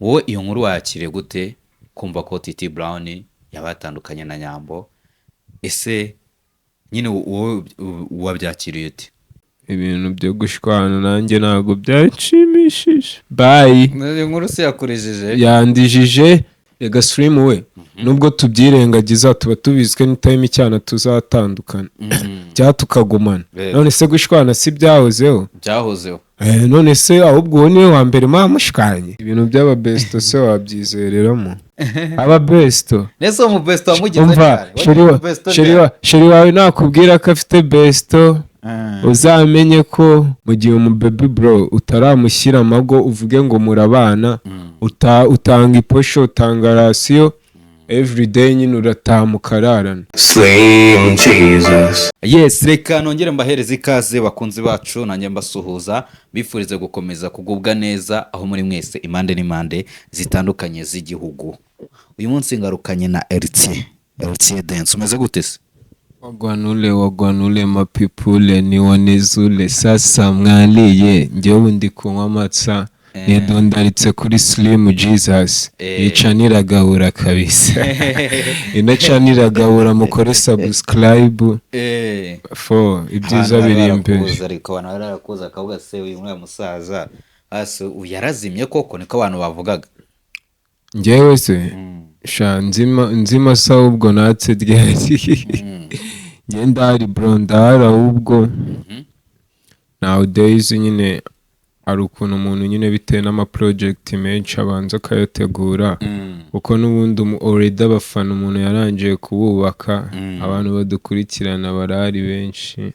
wowe iyo nkuru wakiriye gute kumva ko Titi Brown yabatandukanye na Nyambo? Ese nyine wowe wabyakiriye ute? ibintu byo gushwana nanjye ntabwo byanshimishije. Bye. Inkuru se yakurejeje yandijije rega stream we nubwo tubyirengagiza tuba tubizwe n'itime icyana tuzatandukana cyangwa tukagumana. None se gushwana si byahozeho? byahozeho. None se ahubwo uwo niwe wa mbere mushwanye. Ibintu by'aba besto se wabyizereramo? Aba besto nese mu besto wamugize umva sheri wawe nakubwira ko afite besto uzamenye ko mu gihe baby bro utaramushyira amago uvuge ngo murabana, utanga iposho, utanga rasiyo, everyday nyine urataha mukararana. Slim Jesus. Yes, reka nongere mbahereza ikaze bakunzi bacu, nanjye mbasuhuza bifurize gukomeza kugubwa neza aho muri mwese impande n'impande zitandukanye z'igihugu. Uyu munsi ngarukanye na LT Dance. Umeze gute se? Wagwanule mapipule ni wanezule sasa mwaliye njyewe ndi kunywa amatsa nidondaritse kuri Slim Jesus yicanira gahura kabisa inacanira mukore subscribe for ibyiza biri imbere. Ariko abantu barakuza akavuga se uyu mwana musaza ase uyarazimye koko niko abantu bavugaga. Njyewe se sha nzima sa ubwo natse ryari ngenda hari bro ndahari ahubwo nowadays nyine hari ukuntu umuntu nyine bitewe n'amaproject menshi abanza akayategura kuko n'ubundi already abafana umuntu yarangiye kububaka, abantu badukurikirana barahari benshi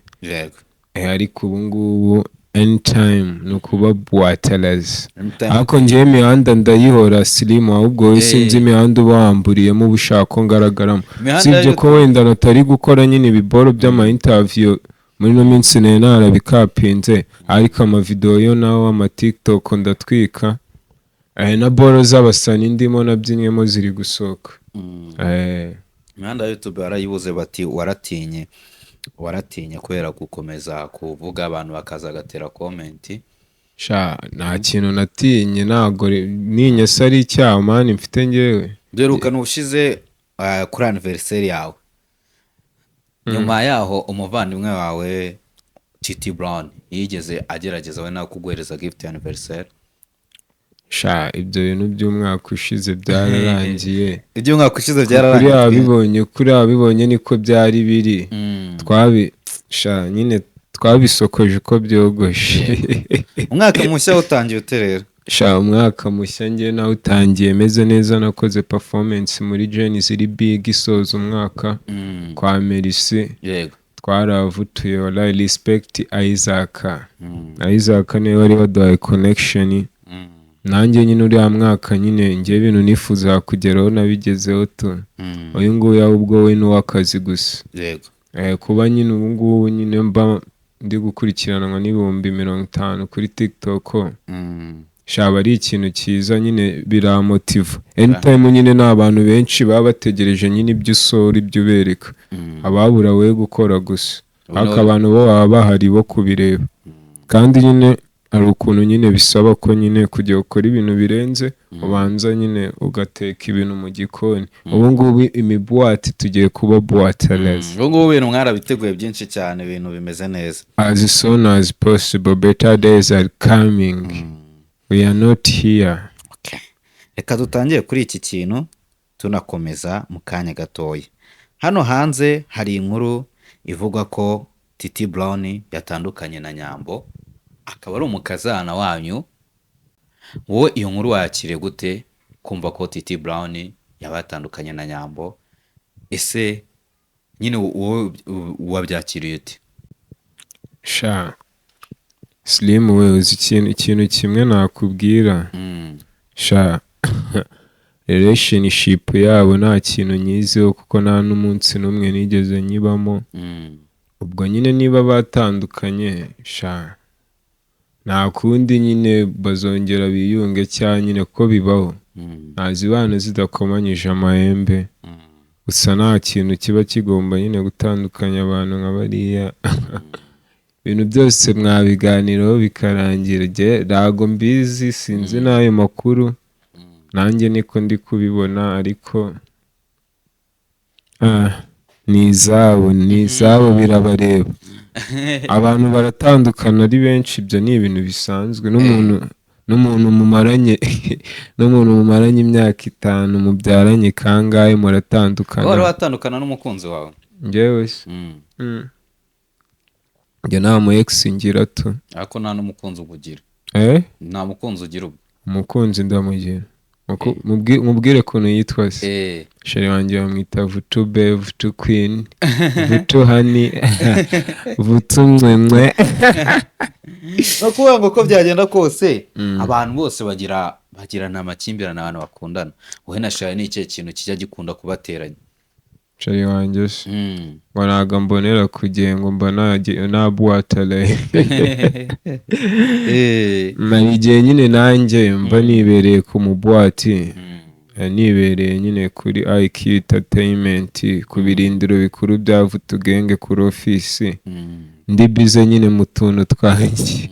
ariko ubu ngubu anytime ni ukuba buwatelazi. ariko ngewe imihanda ndayihora Slim, ahubwo wowe sinzi imihanda uba wamburiyemo uba ushaka ngaragaramo, sibyo ko wenda natari gukora nyine ibiboro by'ama interview muri no minsi narabikapinze, ariko amavideo yo naho ama TikTok ndatwika na boro z'abasani ndimo nabyinnyemo ziri gusohoka. Imihanda YouTube barayibuze bati waratinye kubera gukomeza kuvuga abantu bakaza gatera comment. Sha nta kintu natinye, ntago ninye sari icyaha mani mfite ngewe. Derukana ubushize kuri anniversary yawe, nyuma yaho umuvandimwe wawe Titi Brown yigeze agerageza we nawe kuguhereza gift anniversary. Sha ibyo bintu by'umwaka ushize byararangiye. Iby'umwaka ushize byararangiye. Kuri abibonye niko byari biri. Nyine twabisokoje uko byogoshe. Umwaka mushya utangiye uterera. Sha umwaka mushya nge nawe utangiye meze neza, nakoze performance muri Jenny ziri big isoza umwaka kwa Mercy. Yego. Twaravutuye wala respect Isaac niwe wari waduhaye connection. Nanjye nyine uriya mwaka nyine ngiye ibintu nifuza kugeraho nabigezeho tu. Uyu nguyu ahubwo we n'uwakazi gusa. Yego. Kuba nyine ubu ngubu nyine mba ndi gukurikiranwa n'ibihumbi 50 kuri TikTok. Shaba ari ikintu cyiza nyine biramotive. Anytime nyine n'abantu benshi baba bategereje nyine ibyo usora ibyo ubereka. Ababura we gukora gusa. Ariko abantu bo baba bahari bo kubireba. Kandi nyine hari ukuntu nyine bisaba ko nyine kujya gukora ibintu birenze ubanza nyine ugateka ibintu mu gikoni. Ubu ngubu imibuwate tugiye kuba buwatelezi. Ubu ngubu ibintu mwarabiteguye byinshi cyane, ibintu bimeze neza. As soon as possible, better days are coming. We are not here. Okay. Reka dutangiye kuri iki kintu tunakomeza mu kanya gatoya. Hano hanze hari inkuru ivuga ko Titi Brown yatandukanye na Nyambo, akaba ari umukazana wanyu. Wowe iyo nkuru wakiriye gute kumva ko Titi Brown yabatandukanye na Nyambo? Ese nyine wowe wabyakiriye ute? Sha Slim we uzi ikintu kimwe nakubwira. Sha relationship yabo nta kintu nyiziho kuko nta n'umunsi n'umwe nigeze nyibamo. Ubwo nyine niba batandukanye sha nta kundi nyine bazongera biyunge cyane nyine ko bibaho. Ntazibana zidakomanyije amahembe. Gusa nta kintu kiba kigomba nyine gutandukanya abantu nka bariya. Ibintu byose mwabiganiraho bikarangira. Ntago mbizi, sinzi n'ayo makuru. nanjye niko ndi kubibona ariko ni izabo birabareba. Abantu baratandukana ari benshi, ibyo ni ibintu bisanzwe. N'umuntu mumaranye imyaka 5 mubyaranye kangahe muratandukana. wari watandukana n'umukunzi wawe? Njyewe se njye nta mu ex ngira tu. Ariko nta n'umukunzi ugira? Nta mukunzi ugira ubwo? Umukunzi ndamugira. Mubwire kuntu yitwa se. Sheri wanjye bamwita Vutu Be, Vutu Queen, Vutu Honey, Vutu Mwemwe. No kuvuga ngo ko byagenda kose abantu bose bagirana amakimbirane, abantu bakundana. Wowe na Sheri ni ikihe kintu kijya gikunda kubateranya? Sheri wanjye se wanaga mbonera kugiye ngo mba nabwatale. Nari igihe nyine nanjye mba nibereye ku mubwati, nibereye nyine kuri IQ Entertainment, ku birindiro bikuru bya Vutu Gang kuri ofisi. Ndi bize nyine mu tuntu twanjye,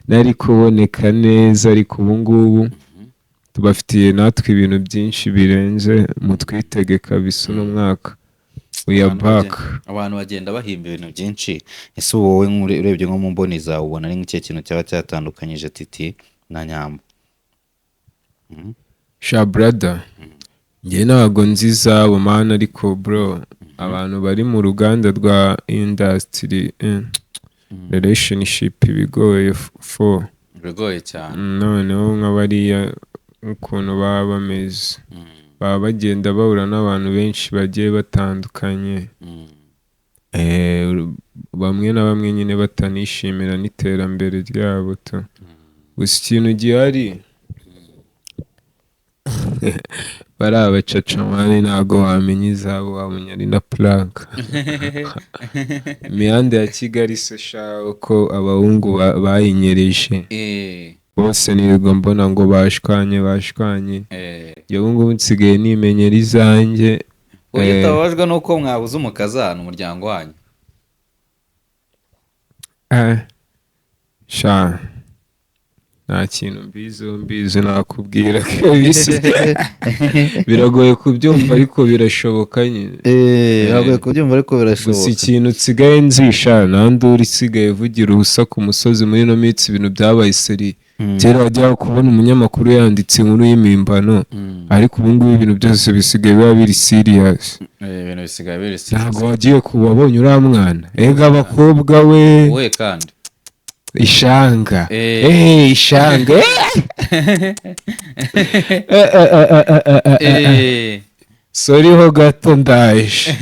nari kuboneka neza, ariko ubu ngubu tubafitiye natwe ibintu byinshi birenze, mutwitege kabisa uno mwaka. We are back. Abantu bagenda bahimba ibintu byinshi. Ese wowe urebye nko mu mboni zawe ubona ari nk'ikihe kintu cyaba cyatandukanyije Titi na Nyambo? Sha brother, njye ntabwo nzi izabo mana, ariko bro abantu bari mu ruganda rwa industry relationship bigoye cyane. Noneho nk'abariya ukuntu baba bameze, baba bagenda bahura n'abantu benshi bagiye batandukanye, bamwe na bamwe nyine batanishimira n'iterambere ryabo tu. Gusa ikintu gihari bari abacacamani ntabwo wamenya izabo, wamenya ari na plaque. Imihanda ya Kigali se sha uko abahungu bayinyereje bose nirirwa mbona ngo bashwanye. Yewe ngubu nsigaye nimenyera izanjye. Oya utababajwe nuko mwabuze umukazana umuryango wanyu? Sha nta kintu mbizi nakubwira kabisa. Biragoye kubyumva ariko birashoboka nyine. Biragoye kubyumva ariko birashoboka. Gusa ikintu nsigaye nzisha nandura isigaye vugira ubusa ku musozi muri no minsi, ibintu byabaye seri. Kera wajya kubona umunyamakuru yanditse inkuru y'imimbano, ariko ubu ngubu ibintu byose bisigaye biba biri serious. Ibintu bisigaye biri serious. Ntabwo wagiye kubabonye uriya mwana. Ega abakobwa we kandi ishanga. Ishanga. Sorry ho gato ndaje.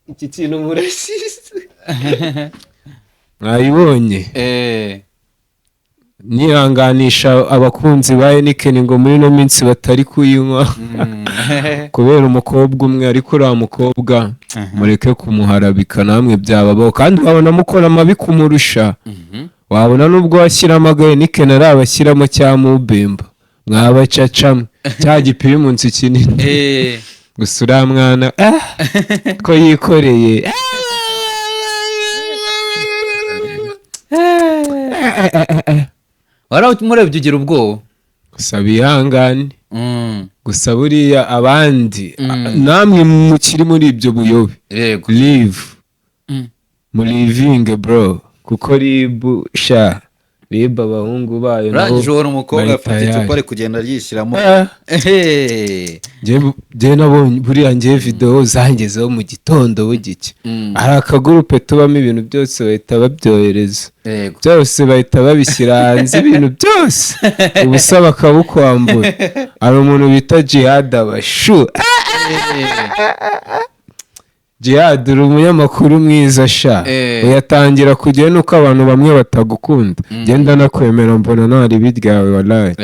Iki kintu murashize. Mwayibonye? Nihanganisha abakunzi ba Heineken ngo muri no minsi batari kuyinywa kubera umukobwa umwe, ariko uriya mukobwa mureke kumuharabika namwe byababaho, kandi wabona mukora amabi kumurusha. Wabona nubwo washyiramo Heineken ari abashyiramo cya Mubemba, mwabacacamwe cya gipiri munsi kinini. Gusa uriya mwana ko yikoreye. Waramurebye ugira ubwoba? Gusa bihangane. Gusa buriya abandi namwe mukiri muri ibyo buyobe, live murivinge bro, kuko ribu sha riba abahungu bayo nabo urangije ubona umukobwa afite icupa ari kugenda ryishyiramo. Njye nabonye buriya njye video zangezeho mu gitondo bugike, hari akagurupe tubamo ibintu byose bahita babyohereza, byose bahita babishyira hanze, ibintu byose ubusa bakabukwambura. Hari umuntu bita Jihad Abashu. Jihad uri umunyamakuru mwiza sha, uyatangira kujyayo nuko abantu bamwe batagukunda. Genda nakwemera mbona ntari biryawe wallahi.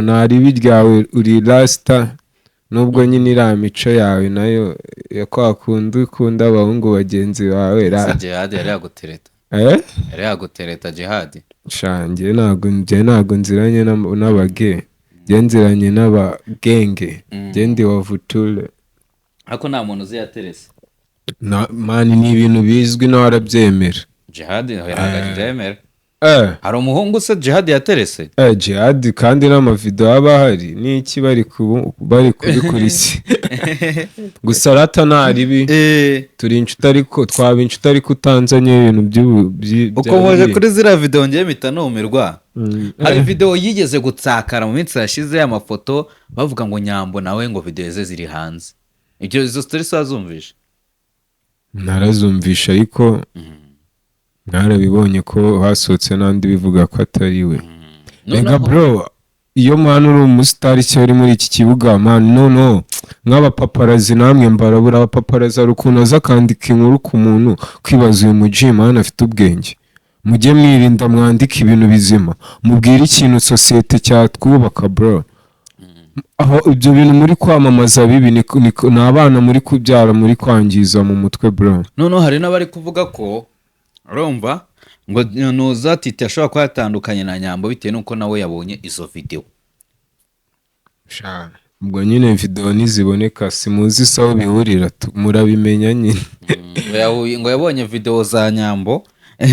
Ntari biryawe, uri rasta, nubwo nyine iriya mico yawe nayo yakwakunda ukunda abahungu bagenzi bawe. Jihad yari yagutereta? Yari yagutereta Jihad? Sha njye ntabwo nziranye n'abage, njye nziranye n'abagenge, njye ndi wa Vuture. Ariko nta muntu uzi yaterese? Mani ni ibintu bizwi nawe arabyemera. Jihad yaragaje yemera? hari umuhungu se Jihad yaterese Jihad kandi n'amavideo aba ahari n'iki bari kubikurikira gusa rata ntaribi turi inshuti ariko twaba inshuti ariko utanzanye ibintu ukomeje kuri ziriya video ngiye mpita numirwa. Hari video yigeze gutsakara mu minsi yashize y'amafoto bavuga ngo Nyambo nawe ngo video ze ziri hanze. Ibyo izo story sazumvisha? Narazumvisha ariko narabibonye ko hasohotse n'andi bivuga ko atari we. Ega bro, iyo mwana uri umusitari cyo uri muri iki kibuga man, no nk'abapaparazi namwe mbarabura abapaparazi ari ukuntu aza akandika inkuru ku muntu kwibaza uyu muji man afite ubwenge. Mujye mwirinda mwandika ibintu bizima, mubwire ikintu societe cyatwubaka bro. Aho ibyo bintu muri kwamamaza bibi ni abana muri kubyara muri kwangiza mu mutwe bro. Noneho hari n'abari kuvuga ko urumva ngo nuza Titi ashobora kuba yatandukanye na Nyambo bitewe nuko nawe yabonye izo video. Ubwo nyine video niziboneka simuzi saho bihurira murabimenya nyine. Ngo yabonye video za Nyambo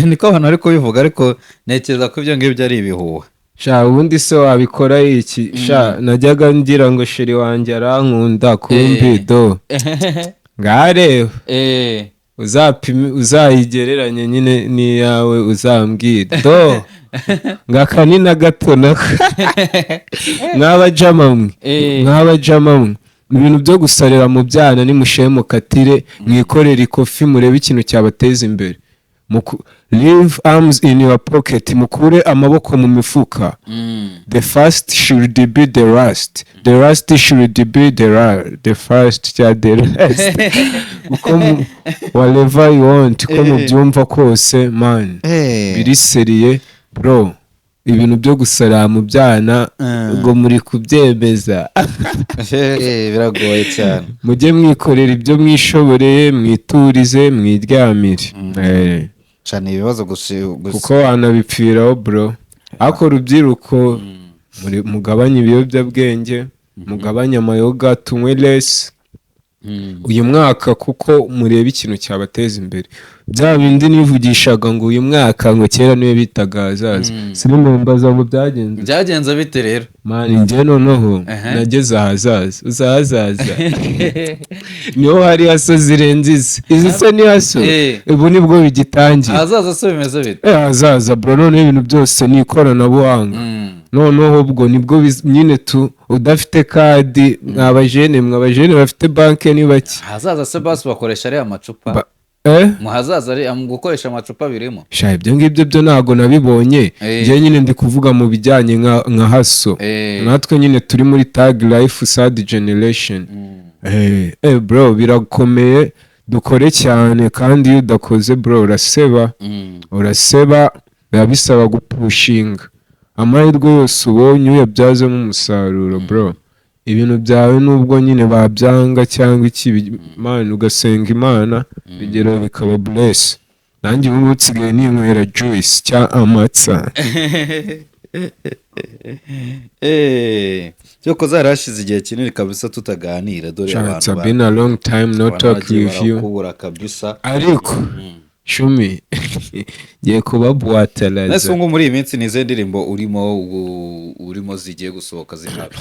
niko abantu ari kubivuga ariko nekereza ko ibyo ngibyo ari ibihuha. Ubundi se wabikora iki? Najyaga ngira ngo sheri wanjye arankunda kumbi do ngareba uzayigereranye nyine n'iyawe uzambwira do ngakanina gato nako mwabajamamwe ibintu byo gusarira mu byana nimushaye mukatire mwikorera ikofi murebe ikintu cyabateza imbere. Leave arms in your pocket, mukure amaboko mu mifuka. The first should be the last, the last should be the first the rest. Whatever you want ko mubyumva kose man biri seriye bro. Ibintu byo gusara mu byana ngo muri kubyemeza biragoye cyane. Mujye mwikorera ibyo mwishoboreye, mwiturize, mwiryamire cyane ibibazo kuko wanabipfiraho bro. Ako rubyiruko mugabanye ibiyobyabwenge, mugabanye amayoga, tunywe less uyu mwaka kuko murebe ikintu cyabateza imbere. Bya bindi nivugishaga ngo uyu mwaka ngo kera niwe bitaga hazaza sinumbaza ngo byagenze bite rero man. Njye noneho nageze ahazaza uzahazaza niho hari haso zirenze izi se ni haso ubu nibwo bigitangiye. Hazaza se bimeze bite? Hazaza bro, none ibintu byose ni ikoranabuhanga. Noneho ubwo nibwo nyine udafite kadi mwabajene bafite banke ni bake. Hazaza se basi bakoresha ari amacupa muhazaza ari gukoresha amacupa birimo. Ibyo ngibyo byo ntago nabibonye njye nyine ndi kuvuga mu bijyanye nka haso. Natwe nyine turi muri tag life sad generation. Bro birakomeye, dukore cyane kandi iyo udakoze bro uraseba biba bisaba gupushinga. Amahirwe yose ubonye uyabyazemo umusaruro bro. Ibintu byawe nubwo nyine babyanga cyangwa iki man ugasenga Imana bigera bikaba bless. Nanjye ubu nsigaye ninywera juice cya amatsa. Cyoko zarashize igihe kinini kabisa tutaganira dore abantu. It's been a long time not talk with you. Ariko Shumi ngiye kubabwatalaza. Nese ngo muri iyi minsi nize ndirimbo urimo zigiye gusohoka zinabi.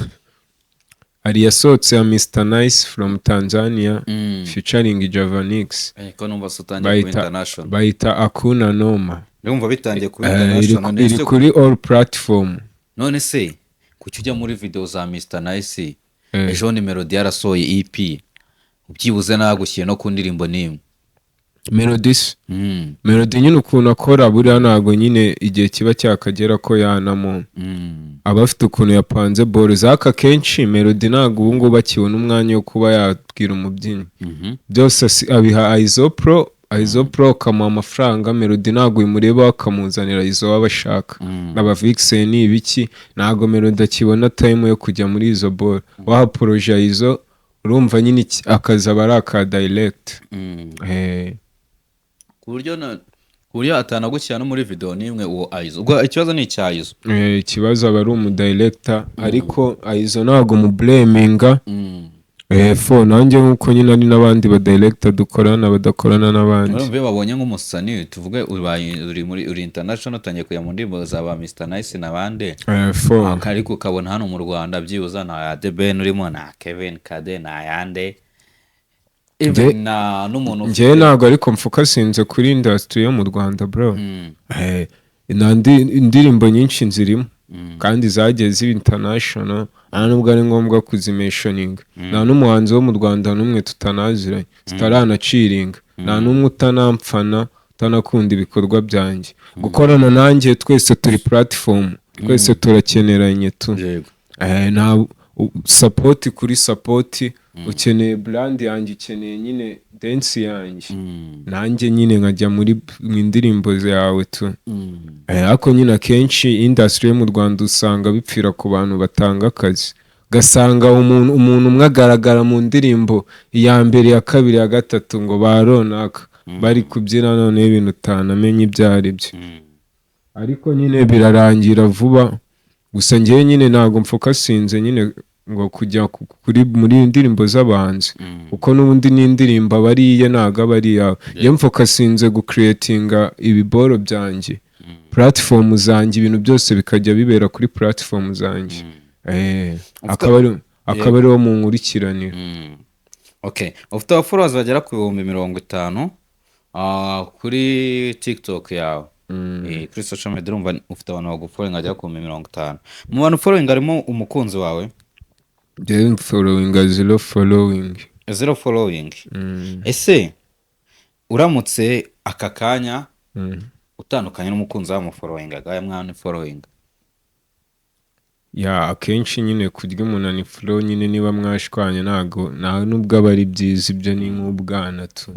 Ari yasohotse ya Mr Nice from Tanzania featuring Javanix. Ko numva sutangiye ku international. Baita Akuna Noma. Ndumva bitangiye ku international. Iri kuri all platform. None se kuki ujya muri video za Mr Nice ejo ni Melody yarasohoye EP ubyibuze nagushyire no ku ndirimbo nimwe Melody nyine ukuntu akora buriya ntago nyine igihe kiba cyakagera ko yanamo aba afite ukuntu yapanze boro zaka kenshi. Melody ntago ubu ngubu akibona umwanya wo kuba yabwira umubyinnyi byose abiha Izopro kamuha amafaranga. Melody ntago imureba akamuzanira izo waba ashaka n'aba Vixen ibiki. Ntago Melody akibona time yo kujya muri izo boro. Waha projet izo urumva nyine akaza baraka direct ku buryo atanagushyira no muri video nimwe uwo Aizo. Ubwo ikibazo ni icyayizo. Ikibazo aba ari umudirector ariko Aizo ntago mu blaminga nanjye nkuko nyine ari n'abandi ba director dukorana badakorana n'abandi. urumva iyo babonye nk'umusani tuvuge uri international utangiye kujya mu ndirimbo za ba Mr Nice n'abandi ariko ukabona hano mu Rwanda byibuza na The Ben urimo na Kevin Kade na Yande na n'umuntu njye ntabwo ariko mfokasinze kuri industry yo mu Rwanda bro. Indirimbo nyinshi nzirimo kandi zagiye ziba international nubwo ari ngombwa kuzimentioning. nta n'umuhanzi wo mu Rwanda n'umwe tutanaziranye tutaranaciringa, nta n'umwe utanamfana utanakunda ibikorwa byanjye. gukorana nanjye twese turi platform, twese turakeneranye tu. nta support kuri support. ukeneye brand yanjye, ukeneye nyine dance yanjye, nanjye nyine nkajya muri indirimbo zawe tu. ariko nyine akenshi industry yo mu Rwanda usanga bipfira ku bantu batanga akazi, gasanga umuntu umwe agaragara mu ndirimbo iya mbere ya kabiri ya gatatu ngo baronaka bari kubyina none ibintu utanamenye ibyo ari byo. ariko nyine birarangira vuba. gusa njyewe nyine ntabwo mfokasinze nyine ngo kujya muri indirimbo z'abahanzi kuko n'ubundi n'indirimbo abariye ntabwo aba ari yawe. iyo mfokasinze gucreatinga ibiboro byanjye, platform zanjye, ibintu byose bikajya bibera kuri platform zanjye. akaba ariwo mu nkurikiranira. ufite aba followers bagera ku 50,000 kuri TikTok yawe. kuri social media urumva ufite abantu bagufollowing bagera ku 50,000. mu bantu following harimo umukunzi wawe? following zero following. ese uramutse aka kanya utandukanye n'umukunzi wawe mufollowingaga ya mwana following? akenshi nyine kurya umuntu ni follow nyine niba mwashwanye ntago nubwo aba ari byiza, ibyo ni nk'ubwana tu.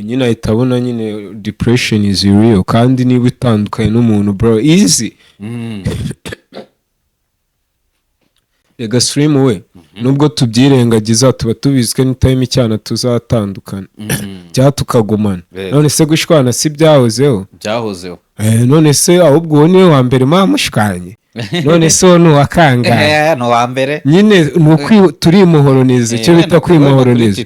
nyine ahita abona nyine depression is real, kandi niba utandukanye n'umuntu bro easy. Ega stream we nubwo tubyirengagiza tuba tubizwe n'itime icyana tuzatandukana cyangwa tukagumana. none se gushwana si byahozeho? none se ahubwo uwo niwe wa mbere mushwanye? none se ni uwa kangahe? ni uwa mbere nyine turimuhoroniza. icyo bita kwimuhoroniza,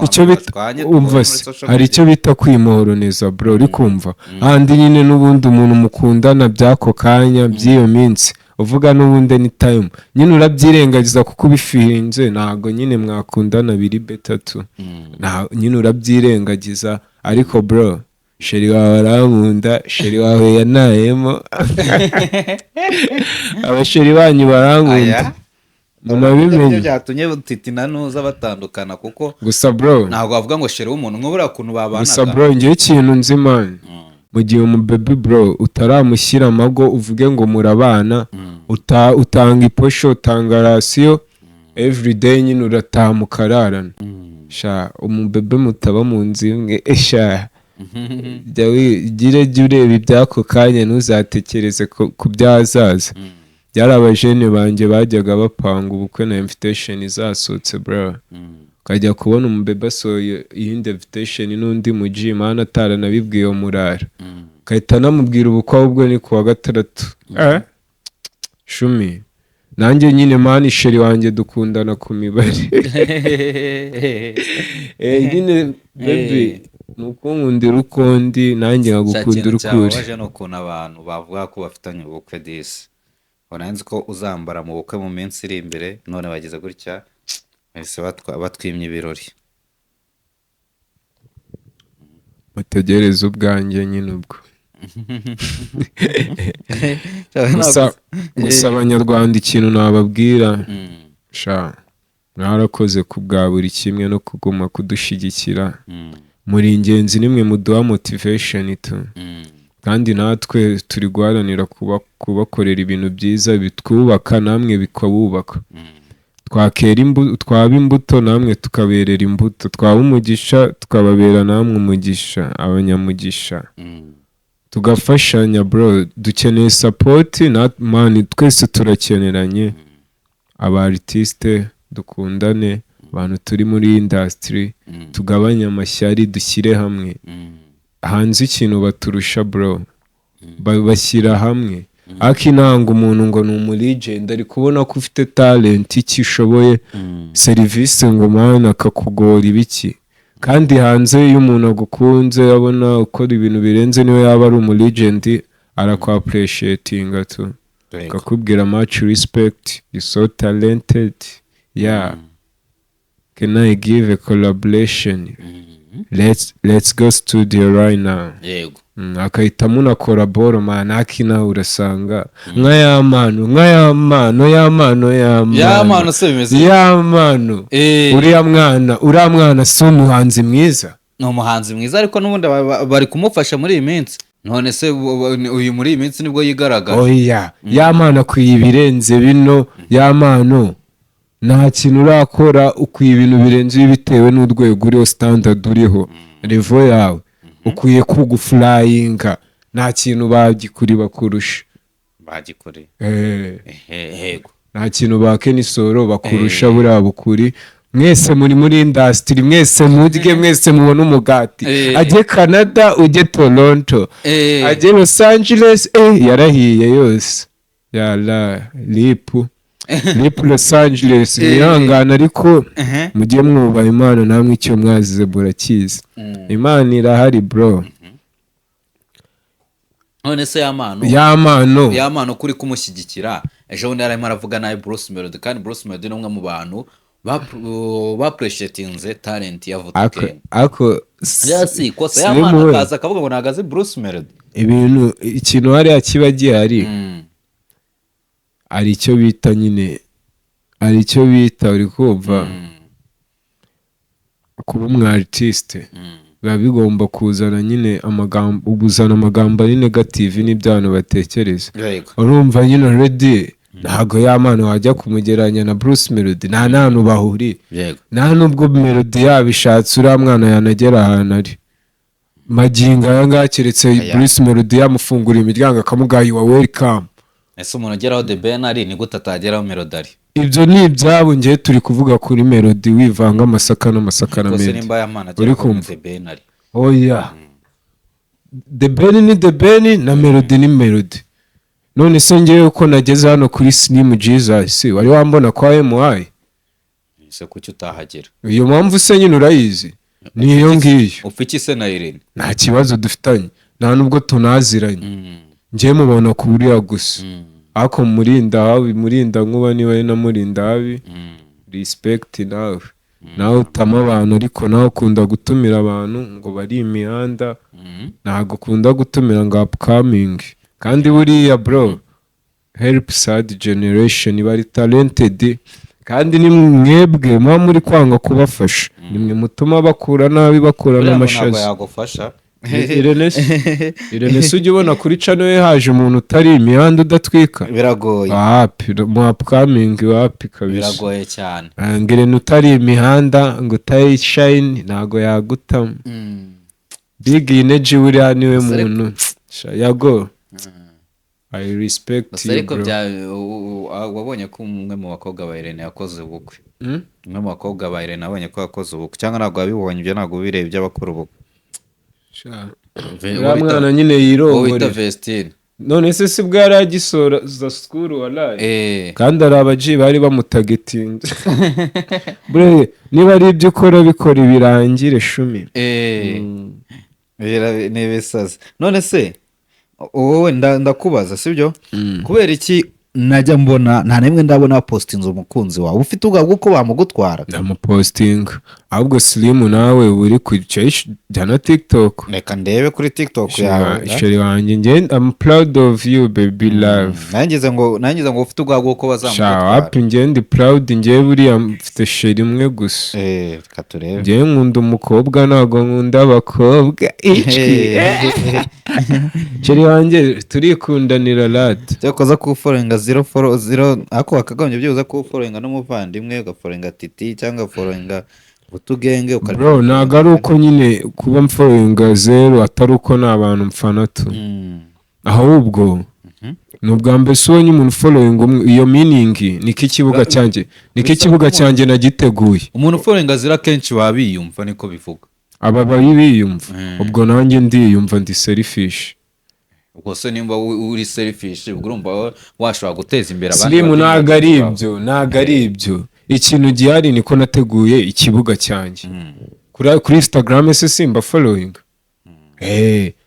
icyo bita umva se, hari icyo bita kwimuhoroniza bro, uri kumva? ahandi nyine n'ubundi umuntu mukundana by'ako kanya by'iyo minsi uvuga n'ubundi ni time nyine urabyirengagiza kuko ubifirinze, ntabwo nyine mwakundana biri betatu. nyine urabyirengagiza. ariko bro sheri wawe arankunda, sheri wawe yanayemo abasheri banyu barankunda, munabimenye. byatumye Titi na Nuza batandukana kuko gusa bro ntabwo bavuga ngo sheri w'umuntu nk'ubura kuntu babanaga. gusa bro ngiye ikintu nzi man, mu gihe umubaby bro utaramushyira amago uvuge ngo murabana, utanga iposho, utanga rasiyo everyday, nyine urataha mukararana. umubaby mutaba mu nzu imwe jya ureba iby'ako kanya, ntuzatekereze ku by'ahazaza. byari abajene banjye bajyaga bapanga ubukwe na invitation zasohotse bro, ukajya kubona umubaby asohoye iyindi invitation n'undi mu gym hano ataranabibwiye murara, ukahita anamubwira ubukwe ahubwo ni ku wa gatandatu. shumi nanjye nyine mani sheri wanjye dukundana ku mibare. nyine baby nuko nkundira uko ndi nanjye nkagukundira ukuri. cyababaje no ukuntu abantu bavuga ko bafitanye ubukwe disi, wananze ko uzambara mu bukwe mu minsi iri imbere, none bageze gutya bahise batwimye ibirori. mutegereze ubwanjye nyine ubwo. gusa abanyarwanda ikintu nababwira, mwarakoze ku bwa buri kimwe no kuguma kudushyigikira. muri ingenzi, nimwe muduha motivation tu. kandi natwe turi guharanira kubakorera ibintu byiza bitwubaka, namwe bikabubaka. twaba imbuto namwe tukaberera imbuto, twaba umugisha tukababera namwe umugisha, abanyamugisha. tugafashanya bro, dukeneye support mani, twese turakeneranye. aba artiste dukundane, abantu turi muri industry tugabanye amashyari, dushyire hamwe. hanze ikintu baturusha bro, bashyira hamwe. akinanga umuntu ngo ni umulegend ari kubona ko ufite talent iki ushoboye serivisi ngo mana akakugora ibiki kandi hanze iyo umuntu agukunze abona ukora ibintu birenze niwe yaba ari umulegend arakwapreciatinga tu akakubwira much respect, you so talented, yeah. Can I give a collaboration? Let's go studio right now. Yego. Akahita munakora boro man akina urasanga nk'ayamano se bimeze yamano uriya mwana si umuhanzi mwiza, ni umuhanzi mwiza ariko n'ubundi bari kumufasha muri iyi minsi. None se uyu muri iyi minsi nibwo yigaragaza. Oya yamana akwiye ibirenze bino, yamano nta kintu urakora ukwiye ibintu birenze bitewe n'urwego uriho, standard uriho, level yawe ukwiye kuguflyinga, nta kintu bagikuri bakurusha yego, nta kintu bakenisoro bakurusha buriya bukuri. Mwese muri industry, mwese mujye, mwese mubona umugati, ajye Canada ujye Toronto, ajye Los Angeles, yarahiye yose yala lipu Los Angeles mwihangana ariko mujye mwubaha Imana, namwe icyo mwazize burakizi, Imana irahari bro. none se yamano kuri kumushyigikira, ejo bundi yarimo aravuga nabi Bruce Melody, kandi Bruce Melody ni umwe mu bantu bapreciatinze talent ya Vutuken. Ako yasi kosa yamana akaza akavuga ngo nagaze Bruce Melody. Ibintu ikintu hariya kiba gihari, ari icyo bita nyine, ari icyo bita uri kumva kuba umu artiste biba bigomba kuzana nyine amagambo, ubuzana amagambo ari negative n'ibyano batekereza. Urumva nyine already ntago yamana wajya kumugeranya na Bruce Melody, nta hantu bahuriye, nta nubwo Melody yabishatse uriya mwana yanagera ahantu ari magingo aya ngaya, keretse Bruce Melody yamufungura imiryango akamugaye you are welcome. Ese umuntu ageraho The Ben ari ni gute atageraho Melody ari? Ibyo ni ibyabo, ngiye turi kuvuga kuri Melody wivanga amasaka n'amasaka na Melody. Uri kumva The Ben ari? Oya The Ben ni The Ben na Melody ni Melody. None se ngewe uko nageze hano kuri Slim Jesus wari wambona kwa MY? Ese kuki utahagera? Iyo mpamvu se nyine urayizi, niyo ngiyo. Ufiki se na Irene? Nta kibazo dufitanye, nta nubwo tunaziranye. Ngiye mubona kuriya gusa, ako murinda nkuba niwe na murinda habi, respect nawe utama abantu, ariko nawe ukunda gutumira abantu ngo bari imihanda, ntago ukunda gutumira ngo upcoming. Kandi buriya bro, help sad generation bari talented, kandi ni mwebwe muba muri kwanga kubafasha, nimwe mutuma bakura nabi, bakura n'amashazi. Irene ujya ubona kuri channel ye haje umuntu utari imihanda udatwika, biragoye. Mu upcoming wapi kabisa, biragoye cyane. Ngirene utari imihanda ngo utayi shine ntago yagutama. Big energy buriya niwe muntu yago. I respect you bro. Wabonye ko umwe mu bakobwa ba Irene yakoze ubukwe? Umwe mu bakobwa ba Irene abonye ko yakoze ubukwe, cyangwa ntabwo wabibonye? Ibyo ntabwo birebye abakora ubukwe. Mwana nyine yirongore wita Vestine. None se si bwa yaragisora za school walaye, kandi ari abaji bari bamutagetinze. Bre niba ari ibyo ukora bikora ibirangire shumi. Nebesaza. None se wowe ndakubaza sibyo, kubera iki najya mbona nta nemwe ndabona postinze umukunzi wawe ufite ubwabwo ko bamugutwara? Ndamuposting ahubwo Slim nawe uri kujyana TikTok, reka ndebe kuri TikTok yawe. Isheri wanjye nge I'm proud of you baby love. Nangize ngo ufite ubwabwo ko bazamugutwara. Happy nge ndi proud, nge buriya mfite sheri imwe gusa. Reka turebe. Nge nkunda umukobwa ntago nkunda abakobwa. Sheri wanjye turikundanira lad. Cyakoza ku following 0 ako akagombye byuza ku following n'umuvandimwe, ugafollowing Titi cyangwa following Butugenge ukari. Bro ntago ari uko nyine kuba following 0 atari uko n'abantu mfana tu. Ahubwo nubwa mbere sonye umuntu following iyo meaning niki kibuga cyanjye nagiteguye. Umuntu following 0 kenshi wabiyumva niko bivuga. Aba bari biyumva, ubwo nanjye ndiyumva ndi selfish. ubwo se nimba uri selfish ubwo urumva washobora guteza imbere abandi Slim babyinnyi ntago ari bagenzi bawe. ibyo, ntago ari ibyo. Ikintu gihari niko nateguye ikibuga cyanjye. Kuri Instagram se simba following.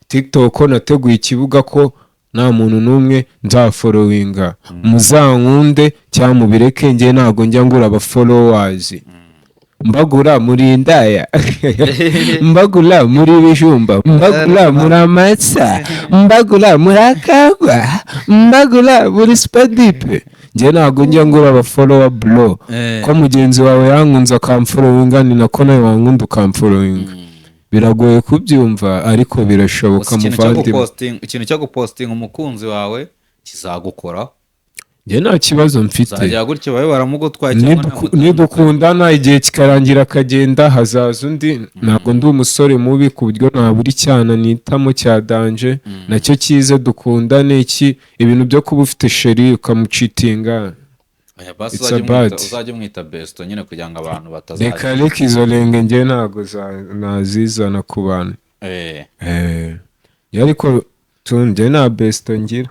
TikTok nateguye ikibuga ko nta muntu n'umwe nzafollowinga. Muzankunde cyangwa mubireke, njye ntago njya ngura aba followers. Mbagura muri indaya, mbagura muri bijumba, mbagura muri amatsa, mbagura muri akagwa, mbagura muri spadipe. Njye ntago njya ngura aba follower bro. Ko mugenzi wawe yankunze akamfollowinga, ni nako nawe wankunda ukamfollowinga. Biragoye kubyumva ariko birashoboka muvandimwe. Ikintu cyo gupostinga umukunzi wawe kizagukoraho. Njye nta kibazo mfite. Uzajya gutyo babe baramugutwaye nidukundana igihe kikarangira akagenda, hazaza undi. Ntabwo ndi umusore mubi ku buryo ntabura icyana nitamo cya danje. Nacyo cyiza dukundane, iki ibintu byo kuba ufite sheri ukamucitinga. Uzajya umwita besto nyine kugira ngo abantu batazajya. Reka izo renge njye ntabwo nazizana ku bantu. Ariko njye nta besto ngira.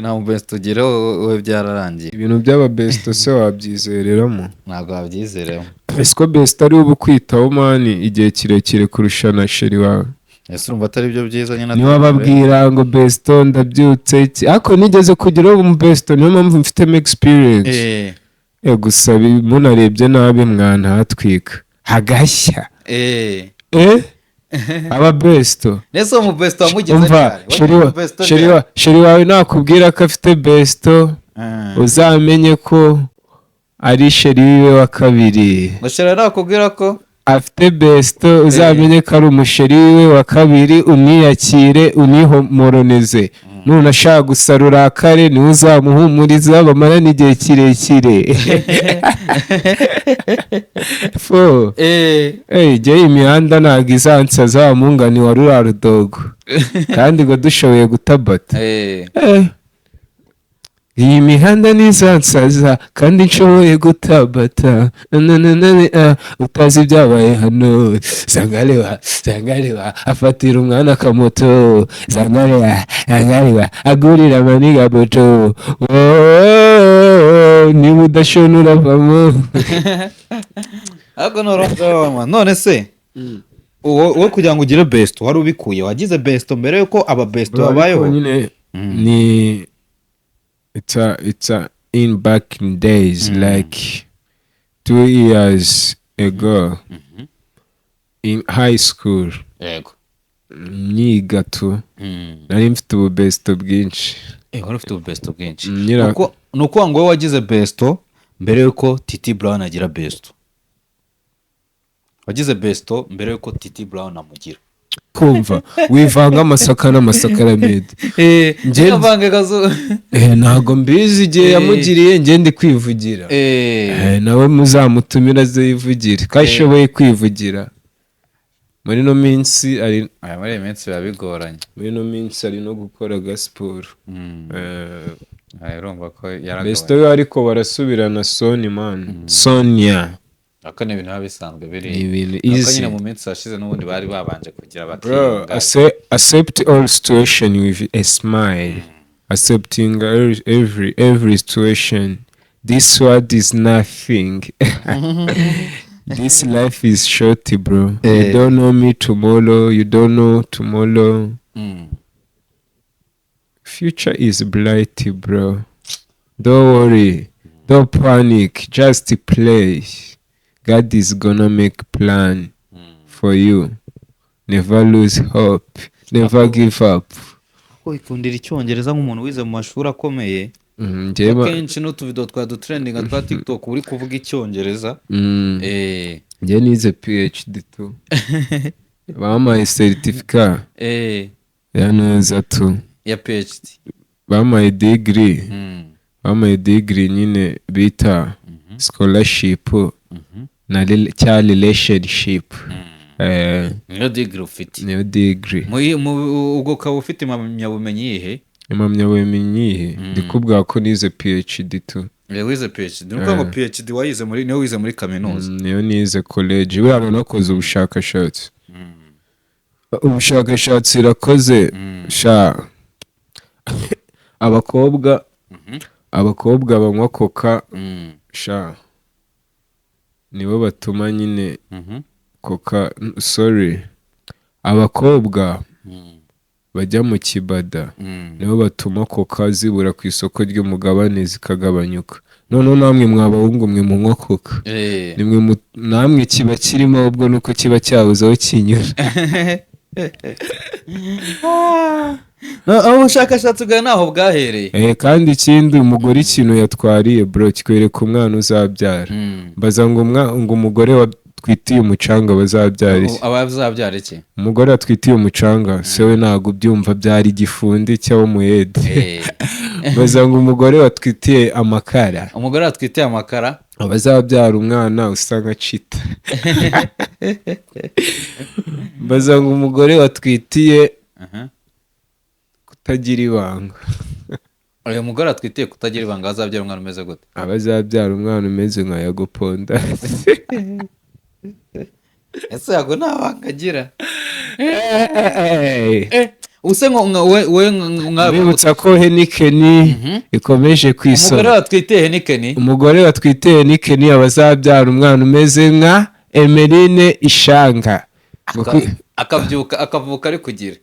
Nta besto ugira wowe byararangiye. Ibintu by'aba besto se wabyizereramo? Ntabwo wabyizeremo. Ese ko besto ari ubu kwitaho mani igihe kirekire kurusha na sheri wawe? Ese urumva atari byo byiza nyine? Niba babwira ngo besto ndabyutse ariko nigeze kugira ubu besto, niyo mpamvu mfitemo experience. Gusa munarebye nabi mwana hatwika hagashya. Aba besto nese mu besto wamugeze cyane. Sheri wawe nakubwira ko afite besto, uzamenye ko ari sheri wiwe wa kabiri. Sheri nakubwira ko afite besto, uzamenye ko ari umusheri wiwe wa kabiri. Uniyakire, unihumuroneze. None ashaka gusarura kare niwe uzamuhumuriza, bamarana igihe kirekire. Jye imihanda ntabwo izansaza wa mungani wa rurarudogo kandi ngo dushoboye gutabata. Iyi mihanda nizansaza kandi nshoboye gutabata. Utazi ibyabaye hano. Zangarewa afatira umwana akamoto. Zangarewa agurira amaniga boto. Niba udashona uravamo. Ariko none se wowe kugira ngo ugire besto wari ubikuye, wagize besto mbere yuko aba besto babayeho? Ni it's a in back in days, like 2 years ago, in high school. Nyiga tu nari mfite ubu besto bwinshi. Wari ufite ubu besto bwinshi? Nuko ngo wagize besto mbere yuko Titi Brown agira besto. Wagize besto mbere yuko Titi Brown amugira. Kumva wivanga amasaka n'amasakaramentu. Ntago mbizi igihe yamugiriye, njye ndi kwivugira. Nawe muzamutumira aze yivugire ko ashoboye kwivugira. Muri no minsi ari biba bigoranye. Muri no minsi ari no gukora gasiporo. Urumva ko yaragabaye. Besto yo ariko barasubirana Sonia man. Sonia. Aka ni ibintu bisanzwe biri. Ibintu easy. Nyine mu minsi yashize n'ubundi bari babanje kugira bati. Bro, accept all situation with a smile. Accepting every situation. This word is nothing. This life is short, bro. You don't know me tomorrow. You don't know tomorrow. Future is bright, bro. Don't worry. Don't panic. Just play. God is gonna make plan for you. Never lose hope. Never give up. Ikundira icyongereza nk'umuntu wize mu mashuri akomeye. Kenshi n'utuvido twa dutrendinga twa TikTok uri kuvuga icyongereza. Njye nize PhD tu. Bampaye certificate. Yanoza tu. Ya PhD. Bampaye degree. Bampaye degree nyine bita scholarship na child relationship. Niyo degree ufite? Niyo degree. Ubwo ukaba ufite impamyabumenyi yihe? Impamyabumenyi yihe? Ndikubwira ko nize PhD tu. Wize PhD? Nuko ngo PhD wayize muri niyo wize muri kaminuza? Niyo nize college. We hano nakoze ubushakashatsi. ubushakashatsi irakoze sha abakobwa banywa koka sha nibo batuma nyine koka sorry abakobwa bajya mu kibada nibo batuma koka zibura ku isoko ry'umugabane zikagabanyuka. Noneho namwe mwabahungu mwe munywa koka nimwe namwe kiba kirimo ubwo nuko kiba cyabuze aho kinyura. ubushakashatsi bwawe naho bwahereye. Kandi ikindi umugore ikintu yatwariye bro kikwereka umwana uzabyara. Mbaza ngo umugore watwitiye umucanga bazabyara iki? Abazabyara iki? Umugore watwitiye umucanga sewe ntago byumva byari igifundi cyangwa umuyede. Mbaza ngo umugore watwitiye amakara. Umugore watwitiye amakara abazabyara umwana usa nka cita. Mbaza ngo umugore watwitiye kutagira ibanga. Uyu mugore atwitiye kutagira ibanga azabyara umwana umeze gute? Abazabyara umwana umeze nka Yagoponda. Ese Yago nta banga agira? Use bibutsa ko Heineken ikomeje kwisoma. Umugore watwitiye Heineken? Umugore watwitiye Heineken abazabyara umwana umeze nka Emeline Ishanga. Akavuka ari kugira.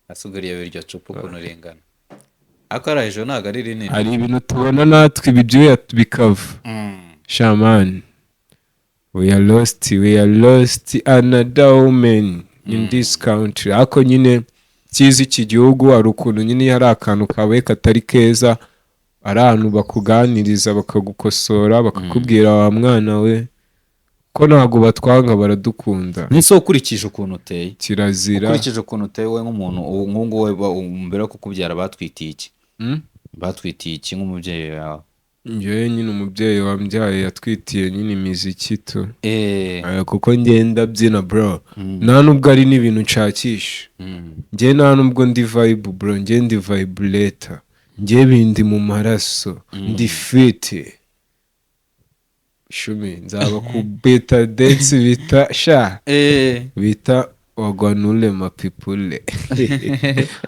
Asugariye biryo cupa ukuntu ringana. Akora ejo ntago ari rinini. Hari ibintu tubona natwe ibibyuya bikava. Shaman. We are lost another woman in this country. Ako nyine kizi iki gihugu hari ukuntu nyine hari akantu kawe katari keza, ari ahantu bakuganiriza bakagukosora bakakubwira wa mwana we ko ntago batwanga baradukunda. Nise ukurikije ukuntu uteye kirazira. Ukurikije ukuntu uteye we nk'umuntu nk'ungu we mbere yo kukubyara batwitiye iki? Batwitiye iki nk'umubyeyi wawe? Njyewe nyine umubyeyi wambyaye yatwitiye nyine imiziki tu. Kuko ngenda byina bro. Nta nubwo ari n'ibintu nshakisha. Njye nta nubwo ndi vibe bro, njye ndi vibrator. Njye bindi mu maraso, ndi fit. Shumi nzaba ku beta dance bita sha. Bita wagwanule mapipule.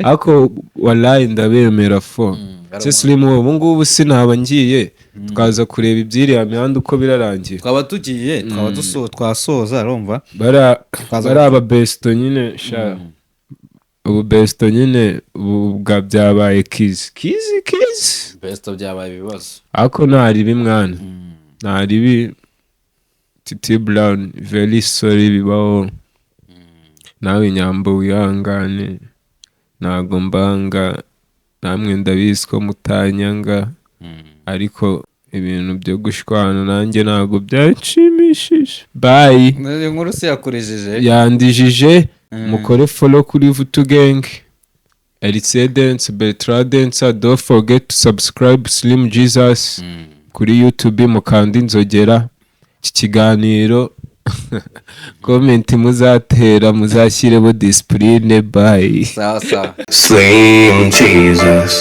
Ako wallahi ndabemera fo. Seslimu ubu ngubu sinaba ngiye twaza kureba ibyiriya mihanda uko birarangira. Twaba tugiye twasoza urumva. Bara aba besto nyine sha. Ubu besto nyine ubwa byabaye kizi. Besto byabaye ibibazo. Ako ntari bimwana. Ntari bi Titi Brown very sorry bibaho. Nawe Nyambo wihangane. Ntago mbanga namwe ndabizi ko mutanyanga ariko ibintu byo gushwana nanjye ntago byanshimishije. Bye. Inkuru se yakurejeje? Yandijije mukore follow kuri Vutu Gang. Elise Dance, Bertrand Dance, don't forget to subscribe Slim Jesus kuri YouTube mukanda inzogera. Iki kiganiro comment muzatera muzashyiremo discipline. Bye. Sawa. Slim Jesus.